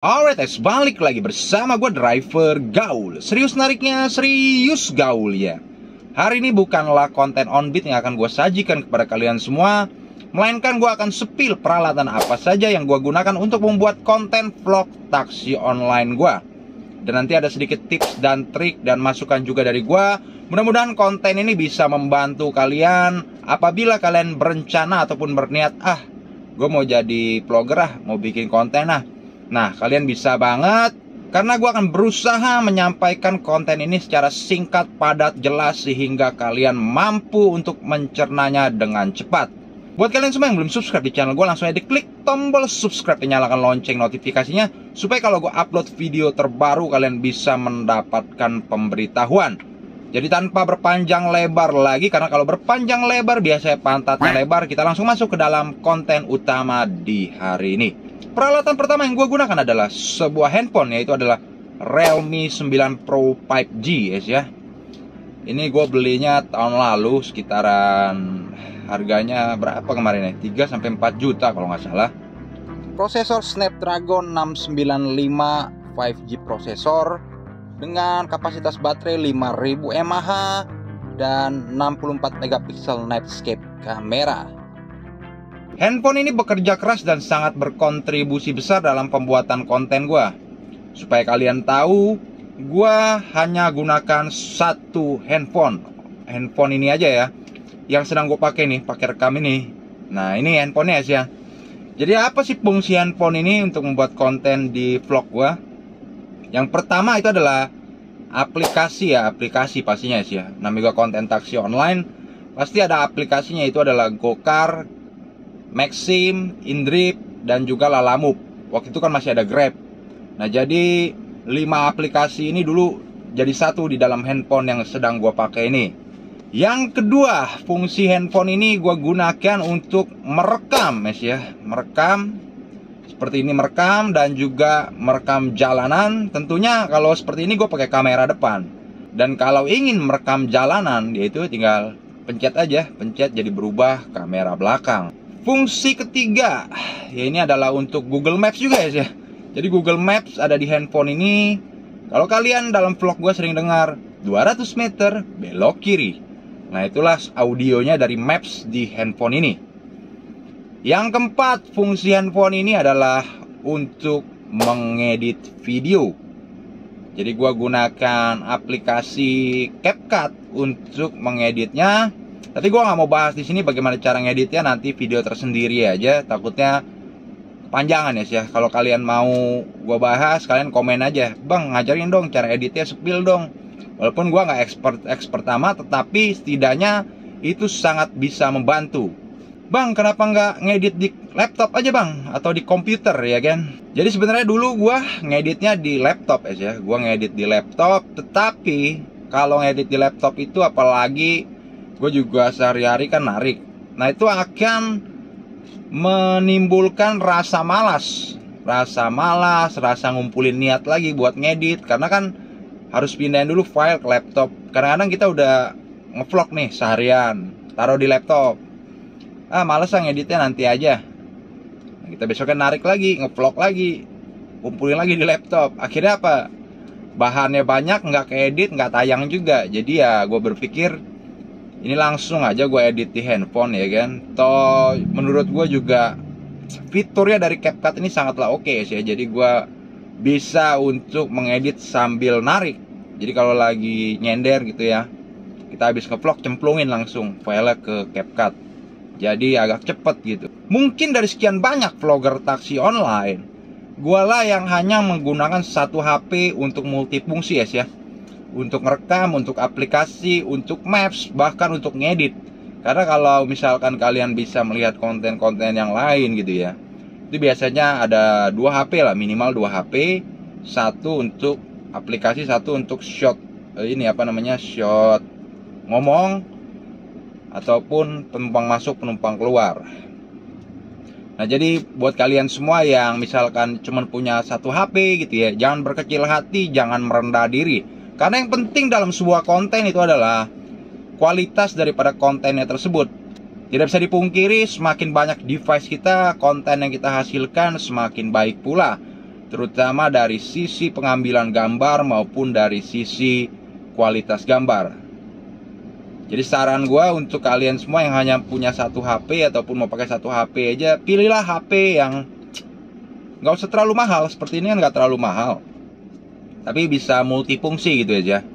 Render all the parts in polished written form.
Alright guys, balik lagi bersama gue Driver Gaul. Serius nariknya, serius gaul ya. Hari ini bukanlah konten on beat yang akan gue sajikan kepada kalian semua, melainkan gue akan sepil peralatan apa saja yang gue gunakan untuk membuat konten vlog taksi online gue. Dan nanti ada sedikit tips dan trik dan masukan juga dari gue. Mudah-mudahan konten ini bisa membantu kalian apabila kalian berencana ataupun berniat, gue mau jadi vlogger mau bikin konten Nah, kalian bisa banget, karena gue akan berusaha menyampaikan konten ini secara singkat, padat, jelas, sehingga kalian mampu untuk mencernanya dengan cepat. Buat kalian semua yang belum subscribe di channel gue, langsung aja diklik tombol subscribe dan nyalakan lonceng notifikasinya, supaya kalau gue upload video terbaru, kalian bisa mendapatkan pemberitahuan. Jadi tanpa berpanjang lebar lagi, karena kalau berpanjang lebar biasanya pantatnya lebar, kita langsung masuk ke dalam konten utama di hari ini. Peralatan pertama yang gue gunakan adalah sebuah handphone, yaitu adalah Realme 9 Pro 5G ya. Ini gue belinya tahun lalu, sekitaran harganya berapa kemarin ya? 3-4 juta kalau nggak salah. Prosesor Snapdragon 695 5G prosesor dengan kapasitas baterai 5000 mAh dan 64 megapiksel nightscape kamera. Handphone ini bekerja keras dan sangat berkontribusi besar dalam pembuatan konten gue. Supaya kalian tahu, gue hanya gunakan satu handphone. Handphone ini aja ya, yang sedang gue pakai nih, pakai rekam ini. Nah, ini handphonenya ya. Jadi apa sih fungsi handphone ini untuk membuat konten di vlog gue? Yang pertama itu adalah aplikasi ya, aplikasi pastinya ya. Namanya konten taksi online, pasti ada aplikasinya, itu adalah Gokar, Maxim, Indrip, dan juga Lalamove. Waktu itu kan masih ada Grab. Nah, jadi 5 aplikasi ini dulu jadi satu di dalam handphone yang sedang gue pakai ini. Yang kedua, fungsi handphone ini gue gunakan untuk merekam ya. Merekam, seperti ini merekam, dan juga merekam jalanan. Tentunya kalau seperti ini gue pakai kamera depan. Dan kalau ingin merekam jalanan, yaitu tinggal pencet aja, pencet jadi berubah kamera belakang. Fungsi ketiga, ya ini adalah untuk Google Maps juga ya. Jadi Google Maps ada di handphone ini. Kalau kalian dalam vlog gue sering dengar 200 meter belok kiri. Nah, itulah audionya dari Maps di handphone ini. Yang keempat, fungsi handphone ini adalah untuk mengedit video. Jadi gue gunakan aplikasi CapCut untuk mengeditnya. Tapi gue nggak mau bahas di sini bagaimana cara ngeditnya, nanti video tersendiri aja. Takutnya panjangan ya. Kalau kalian mau gue bahas, kalian komen aja, Bang, ngajarin dong cara editnya, spill dong. Walaupun gue nggak expert amat, tetapi setidaknya itu sangat bisa membantu. Bang, kenapa nggak ngedit di laptop aja bang, atau di komputer ya kan? Jadi sebenarnya dulu gue ngeditnya di laptop ya. Gue ngedit di laptop, tetapi kalau ngedit di laptop itu apalagi gue juga sehari-hari kan narik. Nah, itu akan menimbulkan rasa malas, rasa ngumpulin niat lagi buat ngedit. Karena kan harus pindahin dulu file ke laptop. Kadang-kadang kita udah ngevlog nih seharian, taruh di laptop. Males ngeditnya, nanti aja. Kita besoknya narik lagi, ngevlog lagi, kumpulin lagi di laptop. Akhirnya apa? Bahannya banyak, nggak keedit, nggak tayang juga. Jadi ya gue berpikir, ini langsung aja gue edit di handphone ya kan. Toh menurut gue juga fiturnya dari CapCut ini sangatlah oke sih ya. Jadi gue bisa untuk mengedit sambil narik. Jadi kalau lagi nyender gitu ya, kita habis ngevlog, cemplungin langsung file ke CapCut. Jadi agak cepet gitu. Mungkin dari sekian banyak vlogger taksi online, gue lah yang hanya menggunakan satu HP untuk multifungsi ya. Untuk merekam, untuk aplikasi, untuk maps, bahkan untuk ngedit. Karena kalau misalkan kalian bisa melihat konten-konten yang lain gitu ya, itu biasanya ada 2 HP lah, minimal 2 HP. Satu untuk aplikasi, satu untuk shot shot ngomong, ataupun penumpang masuk, penumpang keluar. Nah, jadi buat kalian semua yang misalkan cuma punya satu HP gitu ya, jangan berkecil hati, jangan merendah diri. Karena yang penting dalam sebuah konten itu adalah kualitas daripada kontennya tersebut. Tidak bisa dipungkiri, semakin banyak device kita, konten yang kita hasilkan semakin baik pula. terutama dari sisi pengambilan gambar maupun dari sisi kualitas gambar. Jadi saran gue untuk kalian semua yang hanya punya satu HP ataupun mau pakai satu HP aja, pilihlah HP yang nggak usah terlalu mahal. Seperti ini kan nggak terlalu mahal, tapi bisa multifungsi gitu aja.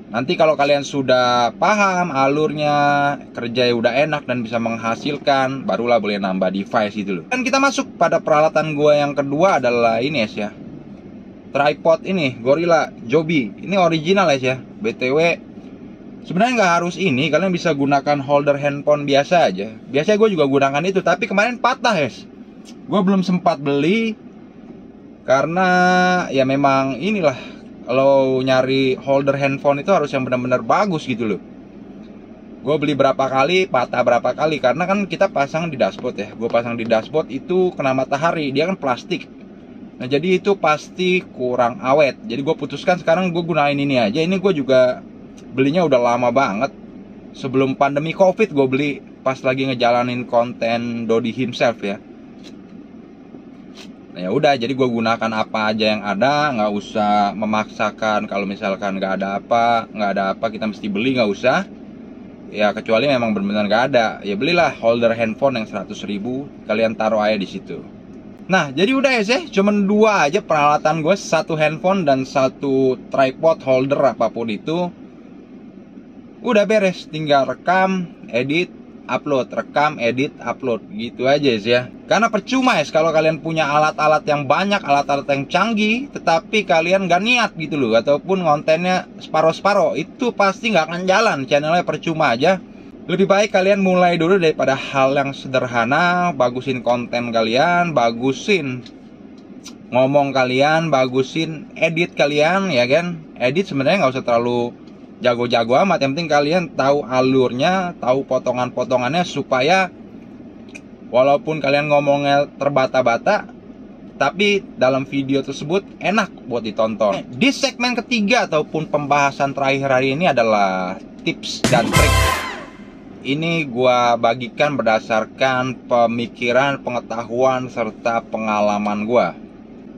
Nanti kalau kalian sudah paham alurnya, kerja udah enak dan bisa menghasilkan, barulah boleh nambah device gitu loh. Dan kita masuk pada peralatan gue yang kedua adalah ini ya, tripod ini, Gorilla Joby. Ini original ya, BTW. Sebenarnya nggak harus ini, kalian bisa gunakan holder handphone biasa aja. Biasanya gue juga gunakan itu, tapi kemarin patah gue belum sempat beli karena ya memang inilah, kalau nyari holder handphone itu harus yang benar-benar bagus gitu loh. Gue beli berapa kali, patah berapa kali, karena kan kita pasang di dashboard ya. Gue pasang di dashboard itu kena matahari, dia kan plastik. Nah jadi itu pasti kurang awet. Jadi gue putuskan sekarang gue gunain ini aja. Ini gue juga belinya udah lama banget. Sebelum pandemi COVID gue beli, pas lagi ngejalanin konten Dodi himself ya. Nah ya udah, jadi gue gunakan apa aja yang ada, nggak usah memaksakan. Kalau misalkan nggak ada apa kita mesti beli, nggak usah. Ya kecuali memang benar-benar nggak ada, ya belilah holder handphone yang 100.000, kalian taruh aja di situ. Nah jadi udah ya, cuman dua aja peralatan gue, satu handphone dan satu tripod holder apapun itu. Udah beres, tinggal rekam, edit, upload, rekam, edit, upload, gitu aja ya. Karena percuma kalau kalian punya alat-alat yang banyak, alat-alat yang canggih, tetapi kalian gak niat gitu loh, ataupun kontennya separoh-separoh, itu pasti gak akan jalan, channelnya percuma aja. Lebih baik kalian mulai dulu daripada hal yang sederhana, bagusin konten kalian, bagusin ngomong kalian, bagusin edit kalian, ya kan. Edit sebenarnya gak usah terlalu jago-jago amat, yang penting kalian tahu alurnya, tahu potongan-potongannya, supaya walaupun kalian ngomongnya terbata-bata, tapi dalam video tersebut enak buat ditonton. Di segmen ketiga ataupun pembahasan terakhir hari ini adalah tips dan trik. Ini gua bagikan berdasarkan pemikiran, pengetahuan, serta pengalaman gua.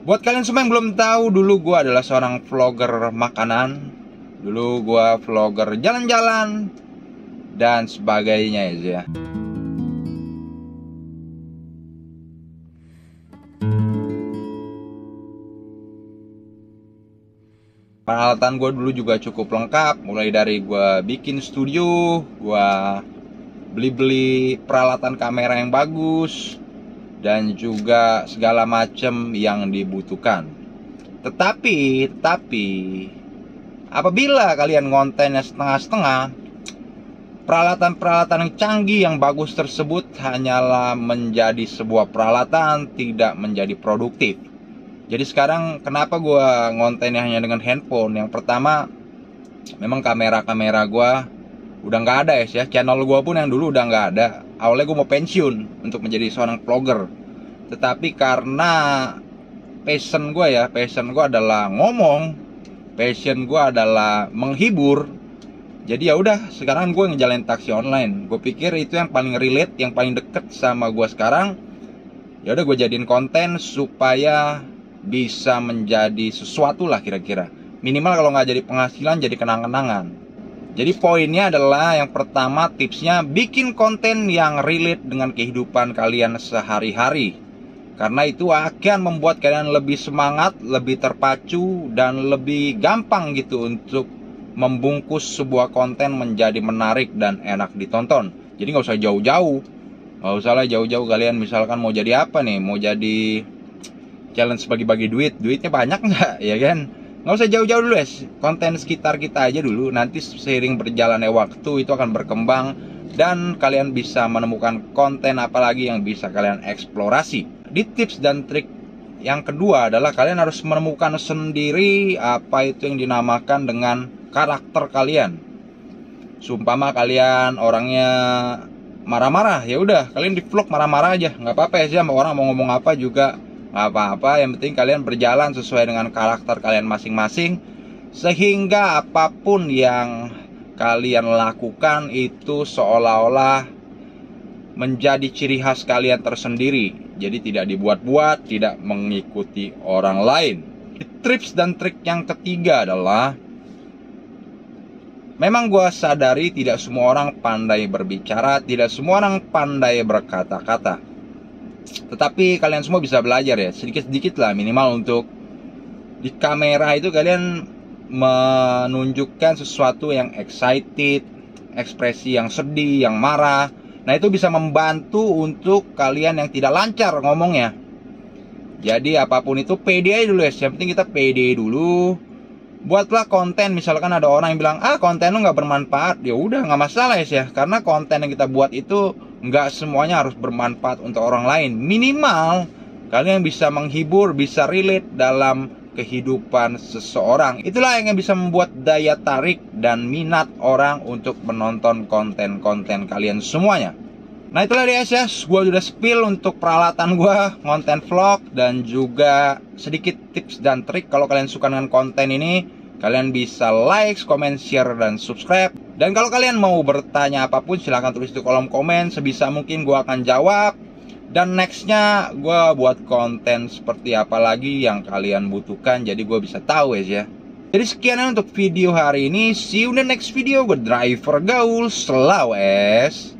Buat kalian semua yang belum tahu, dulu gua adalah seorang vlogger makanan. Dulu gua vlogger jalan-jalan dan sebagainya ya. Peralatan gue dulu juga cukup lengkap, mulai dari gue bikin studio, gue beli-beli peralatan kamera yang bagus, dan juga segala macam yang dibutuhkan. Tetapi apabila kalian kontennya setengah-setengah, peralatan-peralatan yang canggih yang bagus tersebut hanyalah menjadi sebuah peralatan, tidak menjadi produktif. Jadi sekarang kenapa gue ngontennya hanya dengan handphone? Yang pertama, memang kamera-kamera gue udah nggak ada ya. Channel gue pun yang dulu udah nggak ada. Awalnya gue mau pensiun untuk menjadi seorang vlogger. Tetapi karena passion gue adalah ngomong, passion gue adalah menghibur. Jadi ya udah, sekarang gue ngejalanin taksi online. Gue pikir itu yang paling relate, yang paling deket sama gue sekarang. Ya udah, gue jadiin konten supaya bisa menjadi sesuatu lah kira-kira. Minimal kalau nggak jadi penghasilan, jadi kenang-kenangan. Jadi poinnya adalah, yang pertama tipsnya, bikin konten yang relate dengan kehidupan kalian sehari-hari. Karena itu akan membuat kalian lebih semangat, lebih terpacu, dan lebih gampang gitu untuk membungkus sebuah konten menjadi menarik dan enak ditonton. Jadi nggak usah jauh-jauh. Nggak usah lah jauh-jauh kalian misalkan mau jadi apa nih, mau jadi challenge bagi-bagi duitnya banyak nggak, ya kan? Nggak usah jauh-jauh dulu konten sekitar kita aja dulu. Nanti seiring berjalannya waktu itu akan berkembang, dan kalian bisa menemukan konten apalagi yang bisa kalian eksplorasi. Di tips dan trik yang kedua adalah kalian harus menemukan sendiri apa itu yang dinamakan dengan karakter kalian. Sumpama kalian orangnya marah-marah, ya udah kalian di vlog marah-marah aja, nggak apa-apa ya. Sama orang mau ngomong apa juga nggak apa-apa, yang penting kalian berjalan sesuai dengan karakter kalian masing-masing, sehingga apapun yang kalian lakukan itu seolah-olah menjadi ciri khas kalian tersendiri. Jadi tidak dibuat-buat, tidak mengikuti orang lain. Tips dan trik yang ketiga adalah, memang gue sadari tidak semua orang pandai berbicara, tidak semua orang pandai berkata-kata. Tetapi kalian semua bisa belajar ya, sedikit-sedikit lah minimal untuk di kamera itu kalian menunjukkan sesuatu yang excited, ekspresi yang sedih, yang marah. Nah itu bisa membantu untuk kalian yang tidak lancar ngomongnya. Jadi apapun itu pede aja dulu ya. Yang penting kita pede dulu. Buatlah konten, misalkan ada orang yang bilang, konten lu nggak bermanfaat. Ya udah nggak masalah ya. Karena konten yang kita buat itu nggak semuanya harus bermanfaat untuk orang lain. Minimal kalian bisa menghibur, bisa relate dalam kehidupan seseorang. Itulah yang bisa membuat daya tarik dan minat orang untuk menonton konten-konten kalian semuanya. Nah itulah dia ya, gue udah spill untuk peralatan gue, konten vlog, dan juga sedikit tips dan trik. Kalau kalian suka dengan konten ini, kalian bisa like, comment, share, dan subscribe. Dan kalau kalian mau bertanya apapun, silahkan tulis di kolom komen. Sebisa mungkin gue akan jawab. Dan nextnya gue buat konten seperti apa lagi yang kalian butuhkan, jadi gue bisa tahu ya. Jadi sekian untuk video hari ini. See you in the next video. Gue Driver Gaul, Selawes.